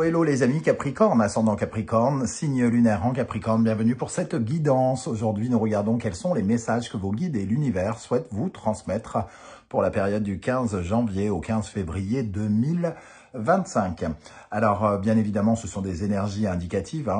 Hello, hello les amis Capricorne, ascendant Capricorne, signe lunaire en Capricorne, bienvenue pour cette guidance. Aujourd'hui, nous regardons quels sont les messages que vos guides et l'univers souhaitent vous transmettre pour la période du 15 janvier au 15 février 2025. Alors, bien évidemment, ce sont des énergies indicatives,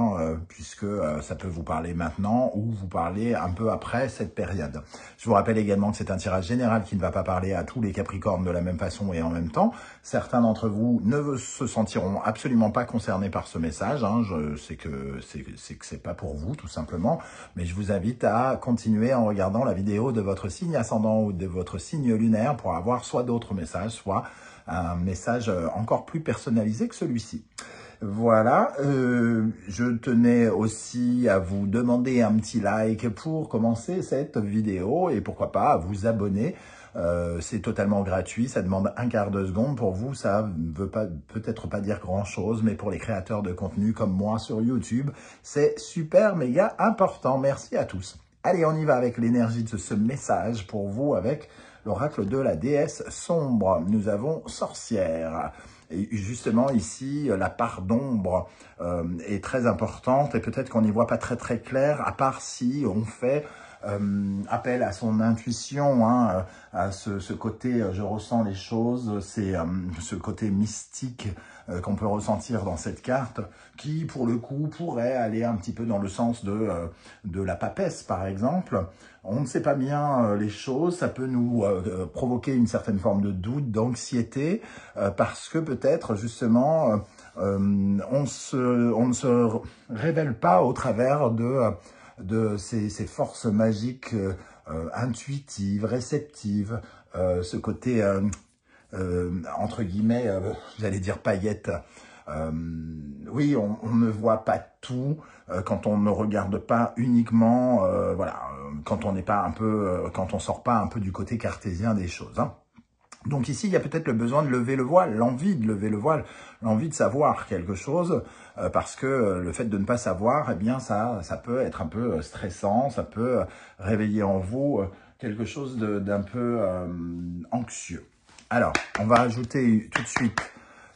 puisque ça peut vous parler maintenant ou vous parler un peu après cette période. Je vous rappelle également que c'est un tirage général qui ne va pas parler à tous les Capricornes de la même façon et en même temps. Certains d'entre vous ne se sentiront absolument pas concernés par ce message. Je sais que c'est pas pour vous, tout simplement. Mais je vous invite à continuer en regardant la vidéo de votre signe ascendant ou de votre signe lunaire pour avoir soit d'autres messages, soit un message encore plus personnalisé que celui-ci. Voilà, je tenais aussi à vous demander un petit like pour commencer cette vidéo et pourquoi pas à vous abonner. C'est totalement gratuit, ça demande un quart de seconde. Pour vous, ça ne veut peut-être pas dire grand-chose, mais pour les créateurs de contenu comme moi sur YouTube, c'est super méga important. Merci à tous. Allez, on y va avec l'énergie de ce message pour vous avec l'oracle de la déesse sombre. Nous avons sorcière. Et justement, ici, la part d'ombre est très importante et peut-être qu'on n'y voit pas très clair, à part si on fait appel à son intuition, à ce côté je ressens les choses, c'est ce côté mystique qu'on peut ressentir dans cette carte, qui pour le coup pourrait aller un petit peu dans le sens de la papesse par exemple. On ne sait pas bien les choses, ça peut nous provoquer une certaine forme de doute, d'anxiété, parce que peut-être justement on ne se révèle pas au travers de ces forces magiques intuitives, réceptives, ce côté, entre guillemets, j'allais dire paillettes. Oui, on ne voit pas tout quand on ne regarde pas uniquement, voilà, quand on n'est pas un peu, quand on sort pas un peu du côté cartésien des choses. Donc ici, il y a peut-être le besoin de lever le voile, l'envie de lever le voile, l'envie de savoir quelque chose, parce que le fait de ne pas savoir, eh bien, ça peut être un peu stressant, ça peut réveiller en vous quelque chose d'un peu anxieux. Alors, on va ajouter tout de suite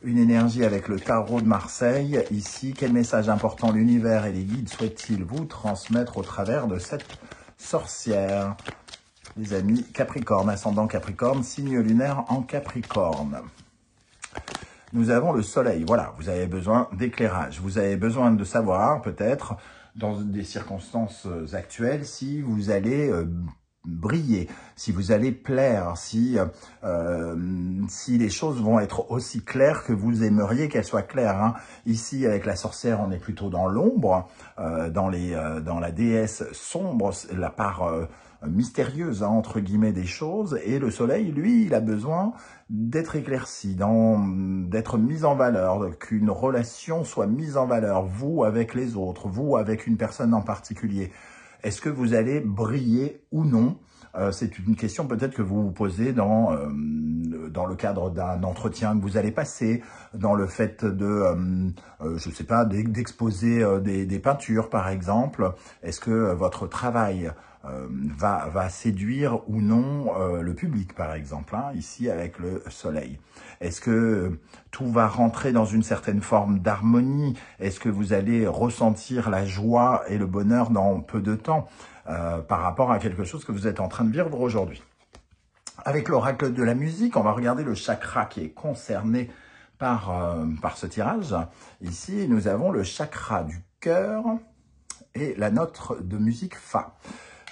une énergie avec le tarot de Marseille. Ici, quel message important l'univers et les guides souhaitent-ils vous transmettre au travers de cette sorcière ? Les amis Capricorne, ascendant Capricorne, signe lunaire en Capricorne. Nous avons le soleil. Voilà, vous avez besoin d'éclairage. Vous avez besoin de savoir, peut-être, dans des circonstances actuelles, si vous allez briller, si vous allez plaire, si les choses vont être aussi claires que vous aimeriez qu'elles soient claires. Ici, avec la sorcière, on est plutôt dans l'ombre, dans la déesse sombre, la part mystérieuse, entre guillemets, des choses. Et le soleil, lui, il a besoin d'être éclairci, d'être mis en valeur, qu'une relation soit mise en valeur, vous avec les autres, vous avec une personne en particulier. Est-ce que vous allez briller ou non? C'est une question peut-être que vous vous posez dans le cadre d'un entretien que vous allez passer, dans le fait de, je sais pas, d'exposer des peintures par exemple. Est-ce que votre travail va séduire ou non le public par exemple, ici avec le soleil? Est-ce que tout va rentrer dans une certaine forme d'harmonie? Est-ce que vous allez ressentir la joie et le bonheur dans peu de temps par rapport à quelque chose que vous êtes en train de vivre aujourd'hui? Avec l'oracle de la musique, on va regarder le chakra qui est concerné par ce tirage. Ici, nous avons le chakra du cœur et la note de musique Fa.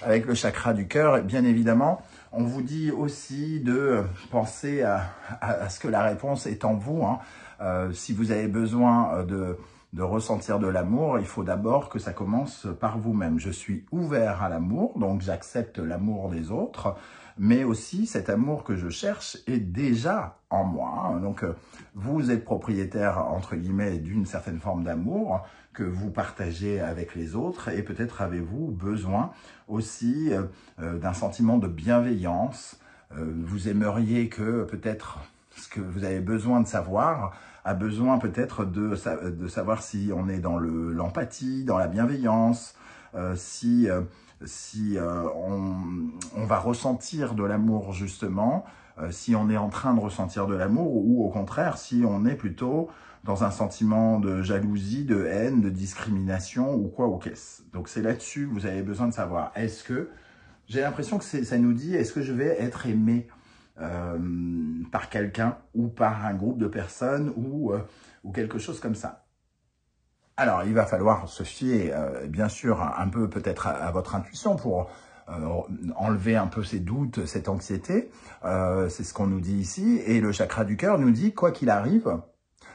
Avec le chakra du cœur, bien évidemment, on vous dit aussi de penser à ce que la réponse est en vous. Si vous avez besoin de ressentir de l'amour, il faut d'abord que ça commence par vous-même. Je suis ouvert à l'amour, donc j'accepte l'amour des autres, mais aussi cet amour que je cherche est déjà en moi. Donc vous êtes propriétaire, entre guillemets, d'une certaine forme d'amour que vous partagez avec les autres et peut-être avez-vous besoin aussi d'un sentiment de bienveillance. Vous aimeriez que peut-être ce que vous avez besoin de savoir a besoin peut-être de savoir si on est dans l'empathie, dans la bienveillance, si on va ressentir de l'amour justement si on est en train de ressentir de l'amour ou au contraire, si on est plutôt dans un sentiment de jalousie, de haine, de discrimination ou quoi ou qu'est-ce. Donc c'est là-dessus que vous avez besoin de savoir. Est-ce que, j'ai l'impression que ça nous dit, est-ce que je vais être aimé par quelqu'un ou par un groupe de personnes ou quelque chose comme ça. Alors, il va falloir se fier, bien sûr, un peu peut-être à votre intuition pour enlever un peu ces doutes, cette anxiété. C'est ce qu'on nous dit ici. Et le chakra du cœur nous dit, quoi qu'il arrive,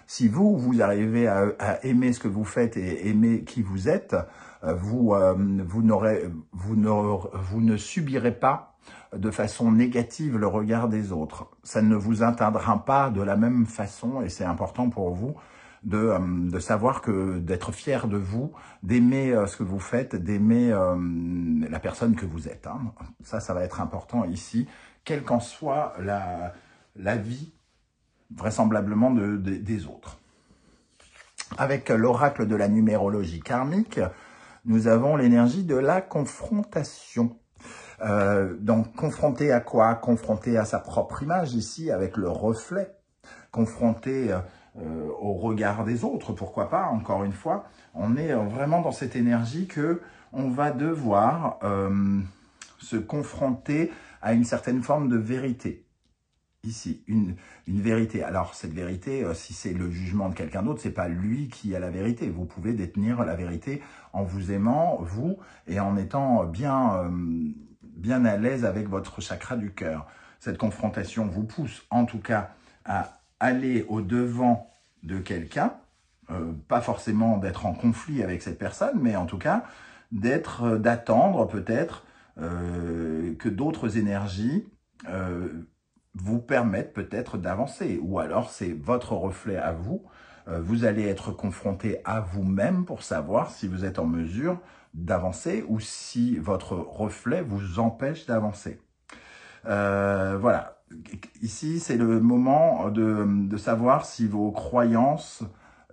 si vous arrivez à aimer ce que vous faites et aimer qui vous êtes, vous ne subirez pas de façon négative le regard des autres. Ça ne vous atteindra pas de la même façon et c'est important pour vous de savoir que d'être fier de vous, d'aimer ce que vous faites, d'aimer la personne que vous êtes. Hein. Ça va être important ici, quelle qu'en soit la vie vraisemblablement des autres. Avec l'oracle de la numérologie karmique, nous avons l'énergie de la confrontation. Donc, confronté à quoi? Confronté à sa propre image ici, avec le reflet. Confronté au regard des autres, pourquoi pas, encore une fois. On est vraiment dans cette énergie que on va devoir se confronter à une certaine forme de vérité. Ici, une vérité. Alors, cette vérité, si c'est le jugement de quelqu'un d'autre, c'est pas lui qui a la vérité. Vous pouvez détenir la vérité en vous aimant, vous, et en étant bien à l'aise avec votre chakra du cœur. Cette confrontation vous pousse, en tout cas, à aller au-devant de quelqu'un, pas forcément d'être en conflit avec cette personne, mais en tout cas, d'attendre peut-être que d'autres énergies vous permettent peut-être d'avancer, ou alors c'est votre reflet à vous. Vous allez être confronté à vous-même pour savoir si vous êtes en mesure d'avancer ou si votre reflet vous empêche d'avancer. Voilà, ici c'est le moment de savoir si vos croyances,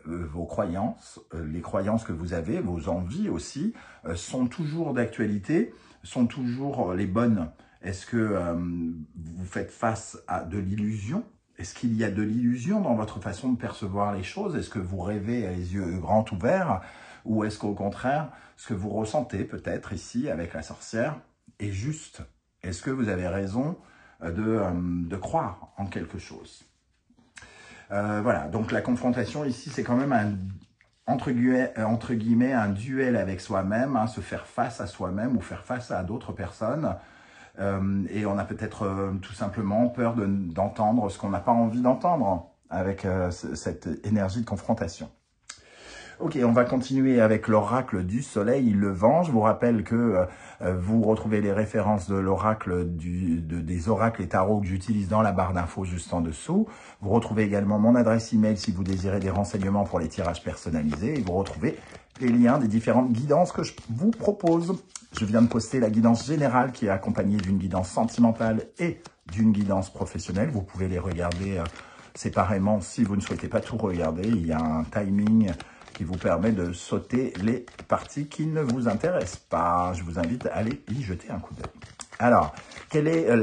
les croyances que vous avez, vos envies aussi, sont toujours d'actualité, sont toujours les bonnes. Est-ce que vous faites face à de l'illusion? Est-ce qu'il y a de l'illusion dans votre façon de percevoir les choses? Est-ce que vous rêvez les yeux grands ouverts? Ou est-ce qu'au contraire, ce que vous ressentez peut-être ici avec la sorcière est juste? Est-ce que vous avez raison de croire en quelque chose? Voilà, donc la confrontation ici, c'est quand même entre guillemets, un duel avec soi-même, hein, se faire face à soi-même ou faire face à d'autres personnes. Et on a peut-être tout simplement peur d'entendre ce qu'on n'a pas envie d'entendre avec cette énergie de confrontation. Ok, on va continuer avec l'oracle du soleil levant. Je vous rappelle que vous retrouvez les références de l'oracle des oracles et tarots que j'utilise dans la barre d'infos juste en dessous. Vous retrouvez également mon adresse email si vous désirez des renseignements pour les tirages personnalisés. Et vous retrouvez les liens des différentes guidances que je vous propose. Je viens de poster la guidance générale qui est accompagnée d'une guidance sentimentale et d'une guidance professionnelle. Vous pouvez les regarder séparément si vous ne souhaitez pas tout regarder. Il y a un timing qui vous permet de sauter les parties qui ne vous intéressent pas. Je vous invite à aller y jeter un coup d'œil. Alors, quelle est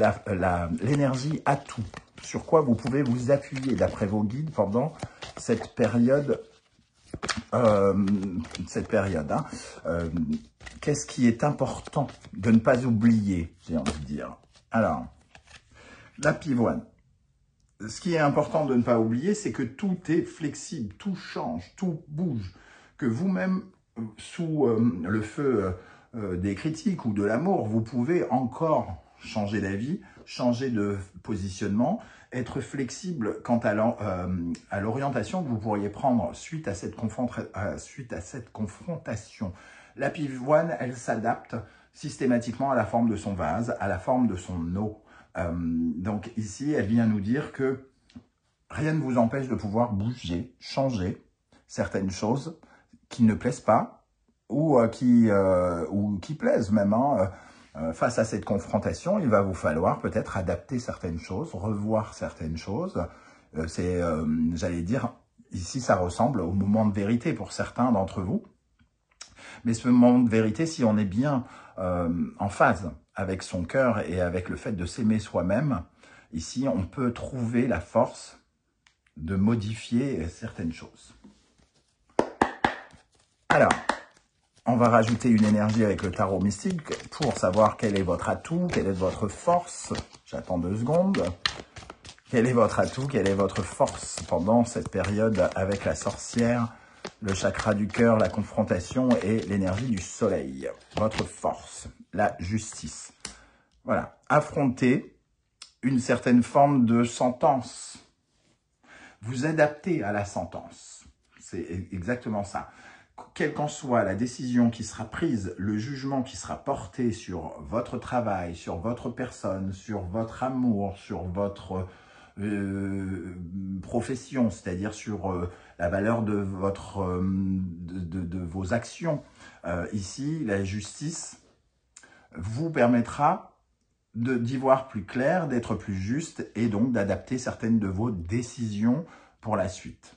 l'énergie atout? Sur quoi vous pouvez vous appuyer d'après vos guides pendant cette période qu'est-ce qui est important de ne pas oublier, j'ai envie de dire. Alors, la pivoine. Ce qui est important de ne pas oublier, c'est que tout est flexible, tout change, tout bouge. Que vous-même, sous le feu des critiques ou de l'amour, vous pouvez encore changer d'avis, changer de positionnement, être flexible quant à l'orientation que vous pourriez prendre suite à cette confrontation. La pivoine, elle s'adapte systématiquement à la forme de son vase, à la forme de son eau. Donc ici, elle vient nous dire que rien ne vous empêche de pouvoir bouger, changer certaines choses qui ne plaisent pas ou qui plaisent même. Hein. Face à cette confrontation, il va vous falloir peut-être adapter certaines choses, revoir certaines choses. J'allais dire, ici ça ressemble au moment de vérité pour certains d'entre vous. Mais ce moment de vérité, si on est bien en phase avec son cœur et avec le fait de s'aimer soi-même, Ici, on peut trouver la force de modifier certaines choses. Alors, on va rajouter une énergie avec le tarot mystique pour savoir quel est votre atout, quelle est votre force. J'attends 2 secondes. Quel est votre atout, quelle est votre force pendant cette période avec la sorcière, le chakra du cœur, la confrontation et l'énergie du soleil. Votre force, la justice. Voilà, affronter une certaine forme de sentence. Vous adaptez à la sentence. C'est exactement ça. Quelle qu'en soit la décision qui sera prise, le jugement qui sera porté sur votre travail, sur votre personne, sur votre amour, sur votre profession, c'est-à-dire sur la valeur de, de vos actions. Ici, la justice vous permettra d'y voir plus clair, d'être plus juste et donc d'adapter certaines de vos décisions pour la suite.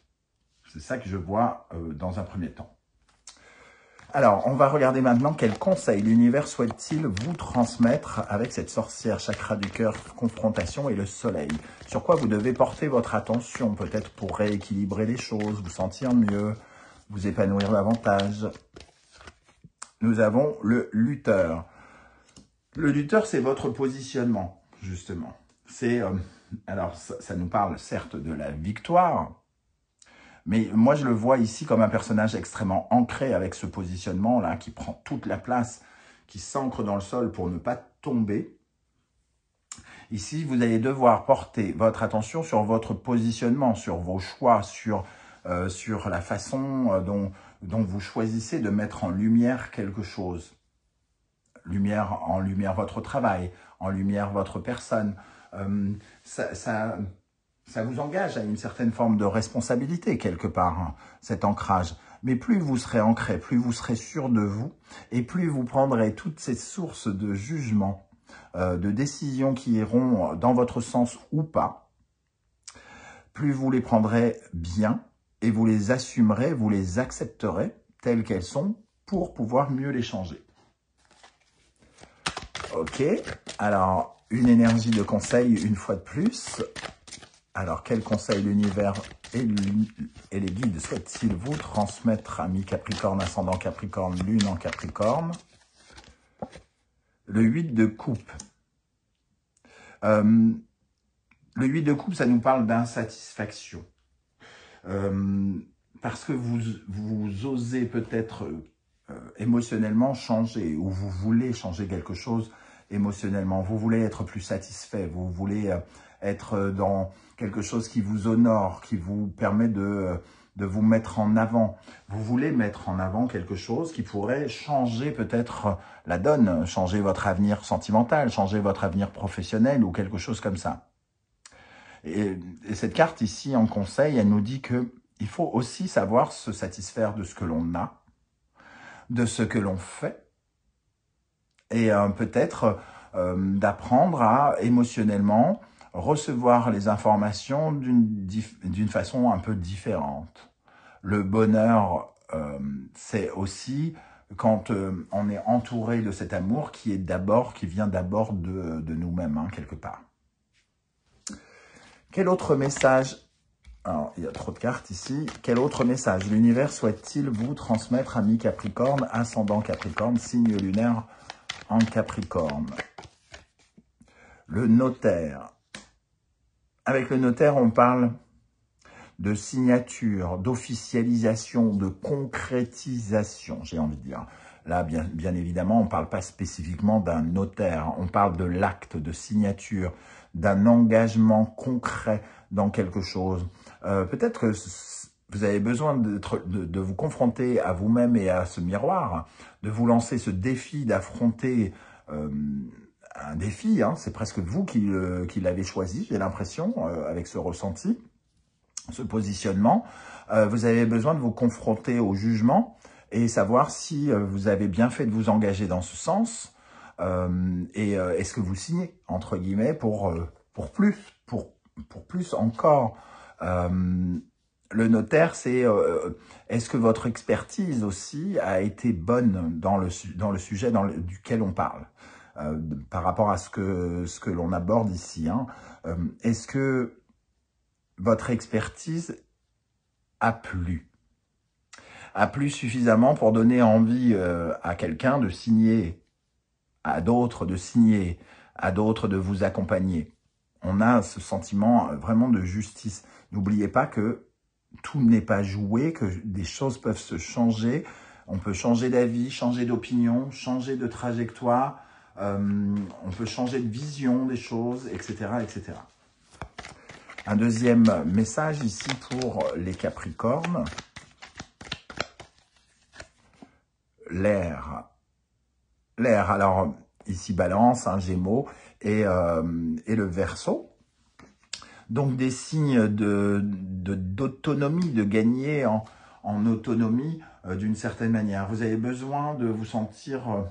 C'est ça que je vois dans un premier temps. Alors, on va regarder maintenant quels conseils l'univers souhaite-t-il vous transmettre avec cette sorcière, chakra du cœur, confrontation et le soleil. Sur quoi vous devez porter votre attention, peut-être pour rééquilibrer les choses, vous sentir mieux, vous épanouir davantage. Nous avons le lutteur. Le lutteur, c'est votre positionnement, justement. C'est, alors, ça nous parle certes de la victoire, mais moi, je le vois ici comme un personnage extrêmement ancré avec ce positionnement-là, qui prend toute la place, qui s'ancre dans le sol pour ne pas tomber. Ici, vous allez devoir porter votre attention sur votre positionnement, sur vos choix, sur la façon dont vous choisissez de mettre en lumière quelque chose. En lumière votre travail, en lumière votre personne. Ça vous engage à une certaine forme de responsabilité quelque part, hein, cet ancrage. Mais plus vous serez ancré, plus vous serez sûr de vous, et plus vous prendrez toutes ces sources de jugement, de décisions qui iront dans votre sens ou pas, plus vous les prendrez bien, et vous les assumerez, vous les accepterez telles qu'elles sont, pour pouvoir mieux les changer. Ok, alors une énergie de conseil une fois de plus. Alors, quel conseil l'univers et les guides souhaitent-ils vous transmettre, amis Capricorne, ascendant Capricorne, lune en Capricorne? Le 8 de coupe. Le 8 de coupe, ça nous parle d'insatisfaction. Parce que vous osez peut-être émotionnellement changer, ou vous voulez changer quelque chose émotionnellement. Vous voulez être plus satisfait, vous voulez être dans quelque chose qui vous honore, qui vous permet de vous mettre en avant. Vous voulez mettre en avant quelque chose qui pourrait changer peut-être la donne, changer votre avenir sentimental, changer votre avenir professionnel ou quelque chose comme ça. Et cette carte ici en conseil, elle nous dit que il faut aussi savoir se satisfaire de ce que l'on a, de ce que l'on fait, et peut-être d'apprendre à émotionnellement recevoir les informations d'une façon un peu différente. Le bonheur, c'est aussi quand on est entouré de cet amour qui vient d'abord de nous-mêmes, hein, quelque part. Quel autre message? Alors, il y a trop de cartes ici. Quel autre message l'univers souhaite-t-il vous transmettre, amis Capricorne, ascendant Capricorne, signe lunaire en Capricorne? Le notaire. Avec le notaire, on parle de signature, d'officialisation, de concrétisation, j'ai envie de dire. Là, bien évidemment, on ne parle pas spécifiquement d'un notaire. On parle de l'acte de signature, d'un engagement concret dans quelque chose. Peut-être que vous avez besoin de vous confronter à vous-même et à ce miroir, de vous lancer ce défi d'affronter un défi, hein, c'est presque vous qui l'avez choisi, j'ai l'impression, avec ce ressenti, ce positionnement. Vous avez besoin de vous confronter au jugement et savoir si vous avez bien fait de vous engager dans ce sens et est-ce que vous signez, entre guillemets, pour plus encore. Le notaire, c'est est-ce que votre expertise aussi a été bonne dans le sujet duquel on parle? par rapport à ce que l'on aborde ici. Hein. Est-ce que votre expertise a plu suffisamment pour donner envie à quelqu'un de signer, à d'autres de signer, à d'autres de vous accompagner? On a ce sentiment vraiment de justice. N'oubliez pas que tout n'est pas joué, que des choses peuvent se changer. On peut changer d'avis, changer d'opinion, changer de trajectoire. On peut changer de vision des choses, etc., etc. Un deuxième message ici pour les Capricornes. L'air. L'air, alors ici Balance, hein, Gémeaux et le Verseau. Donc des signes d'autonomie, de gagner en autonomie d'une certaine manière. Vous avez besoin de vous sentir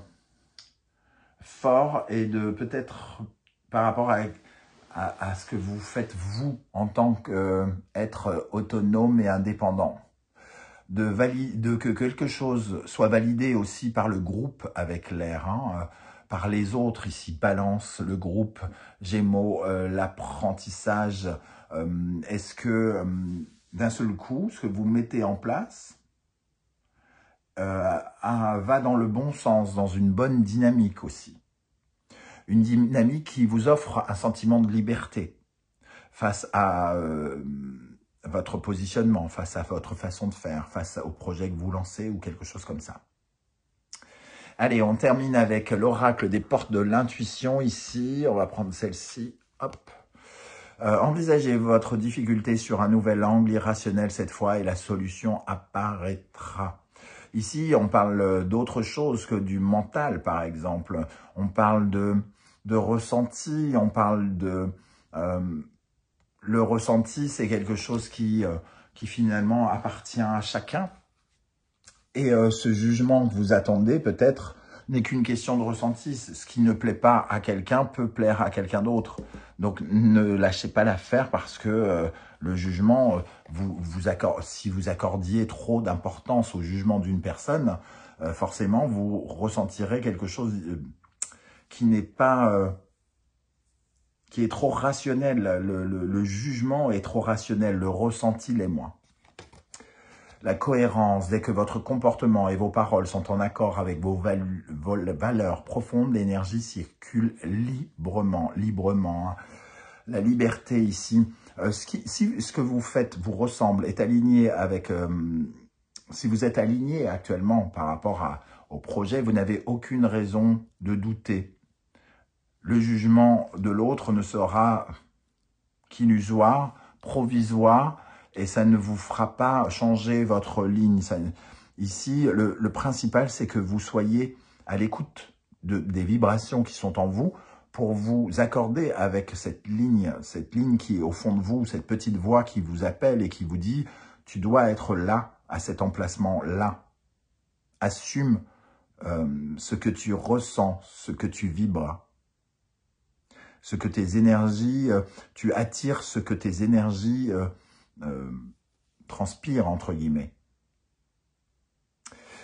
fort et de peut-être par rapport à ce que vous faites vous en tant qu'être autonome et indépendant. Que quelque chose soit validé aussi par le groupe avec l'air, hein, par les autres, ici Balance, le groupe, Gémeaux, l'apprentissage. Est-ce que d'un seul coup, ce que vous mettez en place va dans le bon sens, dans une bonne dynamique aussi? Une dynamique qui vous offre un sentiment de liberté face à votre positionnement, face à votre façon de faire, face au projet que vous lancez ou quelque chose comme ça. Allez, on termine avec l'oracle des portes de l'intuition ici. On va prendre celle-ci. Hop. Envisagez votre difficulté sur un nouvel angle irrationnel cette fois et la solution apparaîtra. Ici, on parle d'autre chose que du mental, par exemple. On parle de ressenti, on parle de... le ressenti, c'est quelque chose qui finalement appartient à chacun. Et ce jugement que vous attendez, peut-être, n'est qu'une question de ressenti. Ce qui ne plaît pas à quelqu'un peut plaire à quelqu'un d'autre. Donc, ne lâchez pas l'affaire parce que le jugement, si vous accordiez trop d'importance au jugement d'une personne, forcément, vous ressentirez quelque chose qui n'est pas... qui est trop rationnel. Le jugement est trop rationnel, le ressenti l'est moins. La cohérence, dès que votre comportement et vos paroles sont en accord avec vos valeurs profondes, l'énergie circule librement. La liberté ici, ce que vous faites vous ressemble, est aligné avec... si vous êtes aligné actuellement par rapport au projet, vous n'avez aucune raison de douter. Le jugement de l'autre ne sera qu'illusoire, provisoire, et ça ne vous fera pas changer votre ligne. Ici, le principal, c'est que vous soyez à l'écoute des vibrations qui sont en vous pour vous accorder avec cette ligne qui est au fond de vous, cette petite voix qui vous appelle et qui vous dit « tu dois être là, à cet emplacement-là ». Assume ce que tu ressens, ce que tu vibres. Ce que tes énergies, tu attires ce que tes énergies transpirent, entre guillemets.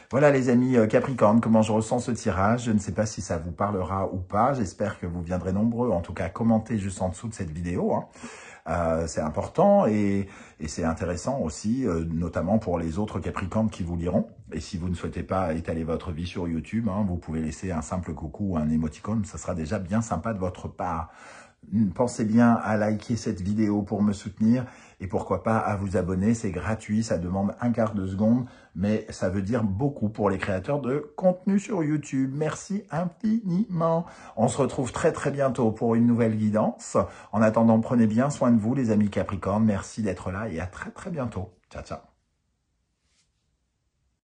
Voilà les amis Capricorne, comment je ressens ce tirage. Je ne sais pas si ça vous parlera ou pas. J'espère que vous viendrez nombreux, en tout cas commenter juste en dessous de cette vidéo. Hein. C'est important et c'est intéressant aussi, notamment pour les autres Capricornes qui vous liront. Et si vous ne souhaitez pas étaler votre vie sur YouTube, hein, vous pouvez laisser un simple coucou ou un émoticône. Ça sera déjà bien sympa de votre part. Pensez bien à liker cette vidéo pour me soutenir et pourquoi pas à vous abonner. C'est gratuit, ça demande un quart de seconde, mais ça veut dire beaucoup pour les créateurs de contenu sur YouTube. Merci infiniment. On se retrouve très très bientôt pour une nouvelle guidance. En attendant, prenez bien soin de vous les amis Capricornes. Merci d'être là et à très très bientôt. Ciao, ciao.